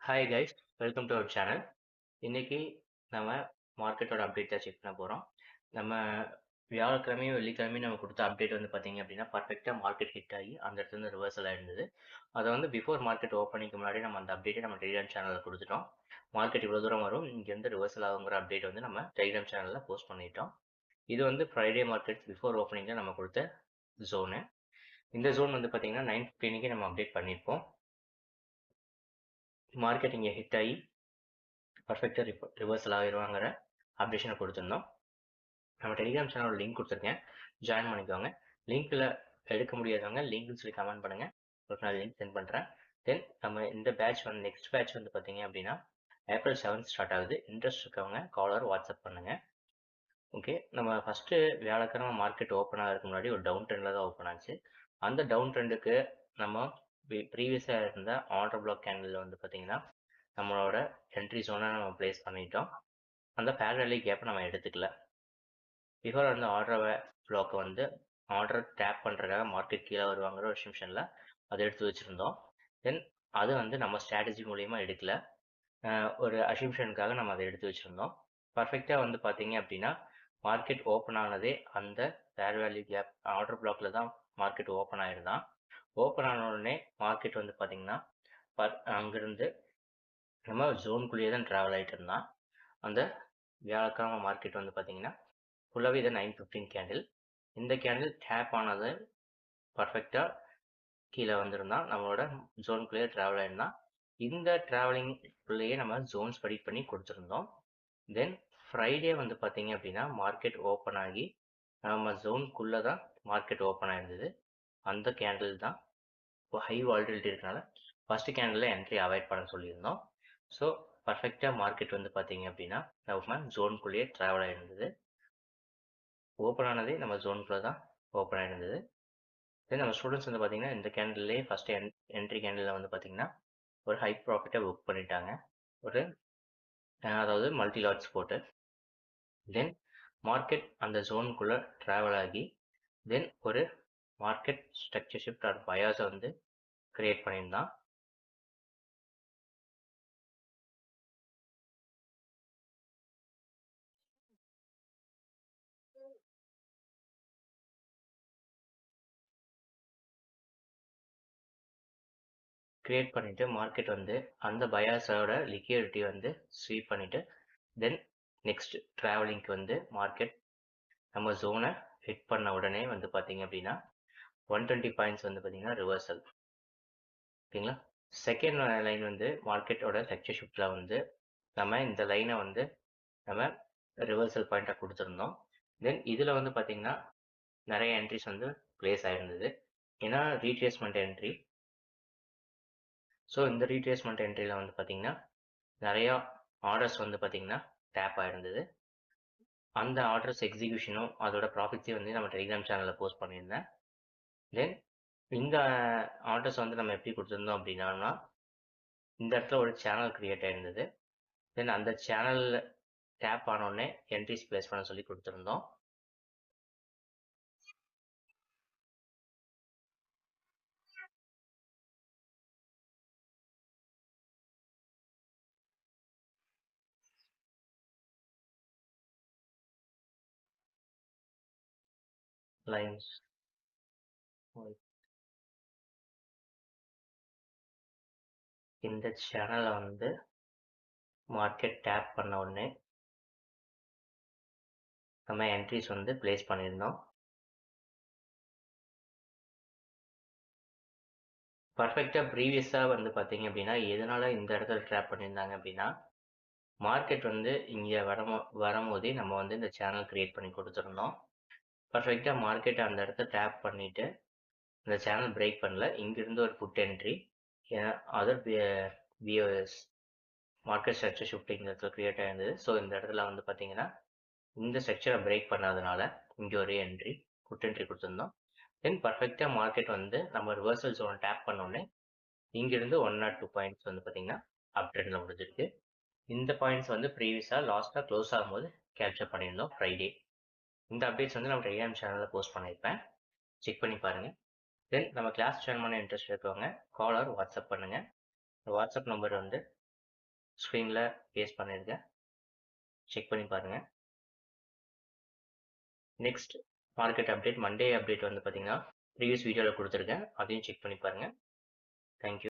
Hi guys, welcome to our channel. இன்னைக்கு நம்ம மார்க்கெட்டோட அப்டேட் தான் செக் பண்ண போகிறோம். நம்ம வியாழக்கிழமையும் வெள்ளிக்கிழமையும் நம்ம கொடுத்த அப்டேட் வந்து பார்த்தீங்க அப்படின்னா பர்ஃபெக்டாக மார்க்கெட் ஹிட் ஆகி அந்த இடத்துல இருந்து ரிவர்சல் ஆயிருந்தது. அதை வந்து பிஃபோர் மார்க்கெட் ஓப்பனிங்க்கு முன்னாடி நம்ம அந்த அப்டேட்டை நம்ம டெலிகிராம் சேனலில் கொடுத்துட்டோம். மார்க்கெட் இவ்வளோ தூரம் வரும், இங்கேருந்து ரிவர்சல் ஆகுங்கிற அப்டேட் வந்து நம்ம டெலிகிராம் சேனலில் போஸ்ட் பண்ணிட்டோம். இது வந்து ஃப்ரைடே மார்க்கெட் பிஃபோர் ஓப்பனிங்கில் நம்ம கொடுத்த ஜோனு. இந்த ஜோன் வந்து பார்த்தீங்கன்னா 9:15 நம்ம அப்டேட் பண்ணியிருப்போம். மார்க்கெட் இங்கே ஹிட் ஆகி பர்ஃபெக்டாக ரிவர்சல் ஆகிடுவாங்கிற அப்டேஷனை கொடுத்துருந்தோம். நம்ம டெலிகிராம் சேனலோட லிங்க் கொடுத்துருக்கேன், ஜாயின் பண்ணிக்கோங்க. லிங்க்கில் எடுக்க முடியாதவங்க லிங்க்னு சொல்லி கமெண்ட் பண்ணுங்கள், உங்களுக்கு நான் லிங்க் சென்ட் பண்ணுறேன். தென் நம்ம இந்த பேட்ச் வந்து நெக்ஸ்ட் பேட்ச் வந்து பார்த்தீங்க அப்படின்னா April 7 ஸ்டார்ட் ஆகுது. இன்ட்ரெஸ்ட் இருக்கவங்க காலர் வாட்ஸ்அப் பண்ணுங்கள். ஓகே, நம்ம ஃபஸ்ட்டு வியாழக்கிழமை மார்க்கெட் ஓப்பன் ஆகிறதுக்கு முன்னாடி ஒரு டவுன் ட்ரெண்டில் தான் ஓப்பன் ஆச்சு. அந்த டவுன் ட்ரெண்டுக்கு நம்ம ப்ரீவியஸாக இருந்த ஆர்டர் பிளாக் கேண்டில் வந்து பார்த்தீங்கன்னா நம்மளோட என்ட்ரி ஜோனை நம்ம ப்ளேஸ் பண்ணிட்டோம். அந்த பேரலி கேப்பை நம்ம எடுத்துக்கல. பிஃபோர் அந்த ஆர்டரை பிளாக்கை வந்து ஆர்டர் டேப் பண்ணுறதுக்காக மார்க்கெட் கீழே வருவாங்கிற ஒரு நிமிஷனில் அதை எடுத்து வச்சுருந்தோம். தென் அது வந்து நம்ம ஸ்ட்ராட்டஜி மூலியமாக எடுக்கல, ஒரு அசிம்ஷனுக்காக நம்ம அதை எடுத்து வச்சுருந்தோம். பர்ஃபெக்டாக வந்து பார்த்தீங்க அப்படின்னா மார்க்கெட் ஓப்பன் ஆனதே அந்த ஃபேர் வேல்யூ கேப் ஆர்டர் பிளாக்ல தான் மார்க்கெட் ஓப்பன் ஆயிருந்தான். ஓப்பன் ஆன உடனே மார்க்கெட் வந்து பார்த்தீங்கன்னா அங்கேருந்து நம்ம ஜோனுக்குள்ளேயே தான் ட்ராவல் ஆகிட்டு இருந்தான். அந்த வியாழக்கிழமை மார்க்கெட் வந்து பார்த்தீங்கன்னா ஃபுல்லாகவே இதை 9:15 கேண்டில். இந்த கேண்டில் டேப் ஆனது பர்ஃபெக்டாக கீழே வந்திருந்தான், நம்மளோட ஜோனுக்குள்ளேயே ட்ராவல் ஆயிருந்தான். இந்த ட்ராவலிங்குள்ளேயே நம்ம ஜோன்ஸ் ப்ரெடிக்ட் பண்ணி கொடுத்துருந்தோம். தென் ஃப்ரைடே வந்து பார்த்தீங்க அப்படின்னா மார்க்கெட் ஓப்பன் ஆகி நம்ம ஜோனுக்குள்ளே தான் மார்க்கெட் ஓப்பன் ஆயிருந்தது. அந்த கேண்டில் தான் இப்போ ஹை வால்டிலிட்டி இருக்கனால ஃபஸ்ட்டு கேண்டில் என்ட்ரி அவாய்ட் பண்ண சொல்லியிருந்தோம். ஸோ பர்ஃபெக்டாக மார்க்கெட் வந்து பார்த்தீங்க அப்படின்னா நம்ம ஜோனுக்குள்ளேயே ட்ராவல் ஆகிருந்தது. ஓப்பன் ஆனதே நம்ம ஜோனுக்குள்ளே தான் ஓப்பன் ஆகிருந்தது. தென் நம்ம ஸ்டூடெண்ட்ஸ் வந்து பார்த்தீங்கன்னா இந்த கேண்டில்லே ஃபஸ்ட்டு என்ட்ரி கேண்டிலில் வந்து பார்த்தீங்கன்னா ஒரு ஹை ப்ராஃபிட்டை புக் பண்ணிட்டாங்க, ஒரு அதாவது மல்டி லாட்ஸ் போட்டு. தென் மார்க்கெட் அந்த ஜோனுக்குள்ளே ட்ராவல் ஆகி தென் ஒரு மார்க்கெட் ஸ்ட்ரக்சர் ஷிஃப்ட் ஆர் பயாஸை வந்து கிரியேட் பண்ணியிருந்தான். கிரியேட் பண்ணிவிட்டு மார்க்கெட் வந்து அந்த பயாஸோட லிக்விடிட்டி வந்து ஸ்வீப் பண்ணிவிட்டு தென் நெக்ஸ்ட் ட்ராவலிங்க்கு வந்து மார்க்கெட் நம்ம ஜோனை ஹிட் பண்ண உடனே வந்து பார்த்தீங்க அப்படின்னா 120 பாயிண்ட்ஸ் வந்து பார்த்தீங்கன்னா ரிவர்சல். ஓகேங்களா, செகண்ட் லைன் வந்து மார்க்கெட்டோட செக்டர் ஷிஃப்டில் வந்து நம்ம இந்த லைனை வந்து நம்ம ரிவர்சல் பாயிண்ட்டாக கொடுத்துருந்தோம். தென் இதில் வந்து பார்த்தீங்கன்னா நிறைய என்ட்ரிஸ் வந்து பிளேஸ் ஆகிருந்தது, ஏன்னா ரீட்ரேஸ்மெண்ட் என்ட்ரி. ஸோ இந்த ரீட்ரேஸ்மெண்ட் என்ட்ரியில் வந்து பார்த்தீங்கன்னா நிறையா ஆர்டர்ஸ் வந்து பார்த்தீங்கன்னா டேப் ஆகிருந்தது. அந்த ஆர்டர்ஸ் எக்ஸிக்யூஷனும் அதோட ப்ராஃபிட்ஸையும் வந்து நம்ம டெலிகிராம் சேனலில் போஸ்ட் பண்ணியிருந்தேன். தென் இந்த ஆர்டர்ஸ் வந்து நம்ம எப்படி கொடுத்துருந்தோம் அப்படின்னா இந்த இடத்துல ஒரு சேனல் க்ரியேட் ஆகிருந்தது. தென் அந்த சேனலில் டேப் ஆனோடனே என்ட்ரிஸ் ப்ளேஸ் பண்ண சொல்லி கொடுத்துருந்தோம். லைன்ஸ் இந்த சேனலை வந்து மார்க்கெட் டேப் பண்ண உடனே நம்ம என்ட்ரிஸ் வந்து ப்ளேஸ் பண்ணியிருந்தோம். பர்ஃபெக்டாக ப்ரீவியஸாக வந்து பார்த்தீங்க அப்படின்னா எதனால் இந்த இடத்துல ட்ராப் பண்ணியிருந்தாங்க அப்படின்னா மார்க்கெட் வந்து இங்கே வரும்போதே நம்ம வந்து இந்த சேனல் க்ரியேட் பண்ணி கொடுத்துருந்தோம். பர்ஃபெக்டாக மார்க்கெட் அந்த இடத்த டேப் பண்ணிவிட்டு இந்த சேனல் பிரேக் பண்ணல, இங்கிருந்து ஒரு put entry other POS market structure shifting இந்த இடத்துல க்ரியேட் ஆகிருந்தது. ஸோ இந்த இடத்துல வந்து பார்த்தீங்கன்னா இந்த ஸ்ட்ரக்சரை பிரேக் பண்ணாதனால இங்கே ஒரு என்ட்ரி புட் என்ட்ரி கொடுத்துருந்தோம். தென் பர்ஃபெக்டாக மார்க்கெட் வந்து நம்ம ரிவர்சல் ஜோனை டேப் பண்ணோடனே இங்கிருந்து 102 பாயிண்ட்ஸ் வந்து பார்த்தீங்கன்னா அப் ட்ரெண்டில் முடிஞ்சிருக்கு. இந்த பாயிண்ட்ஸ் வந்து ப்ரீவியஸாக லாஸ்ட்டாக க்ளோஸ் ஆகும்போது கேப்சர் பண்ணியிருந்தோம் ஃப்ரைடே. இந்த அப்டேட்ஸ் வந்து நம்ம டெலிகிராம் சேனலில் போஸ்ட் பண்ணியிருப்பேன், செக் பண்ணி பாருங்கள். தென் நம்ம கிளாஸ் ஜாயின் பண்ண இன்ட்ரெஸ்ட் இருக்கவங்க காலர் வாட்ஸ்அப் பண்ணுங்கள். வாட்ஸ்அப் நம்பர் வந்து ஸ்க்ரீனில் பேஸ்ட் பண்ணியிருக்கேன், செக் பண்ணி பாருங்கள். Next market update, Monday update வந்து பார்த்தீங்கன்னா ப்ரீவியஸ் வீடியோவில் கொடுத்துருக்கேன், அதையும் செக் பண்ணி பாருங்கள். தேங்க்யூ.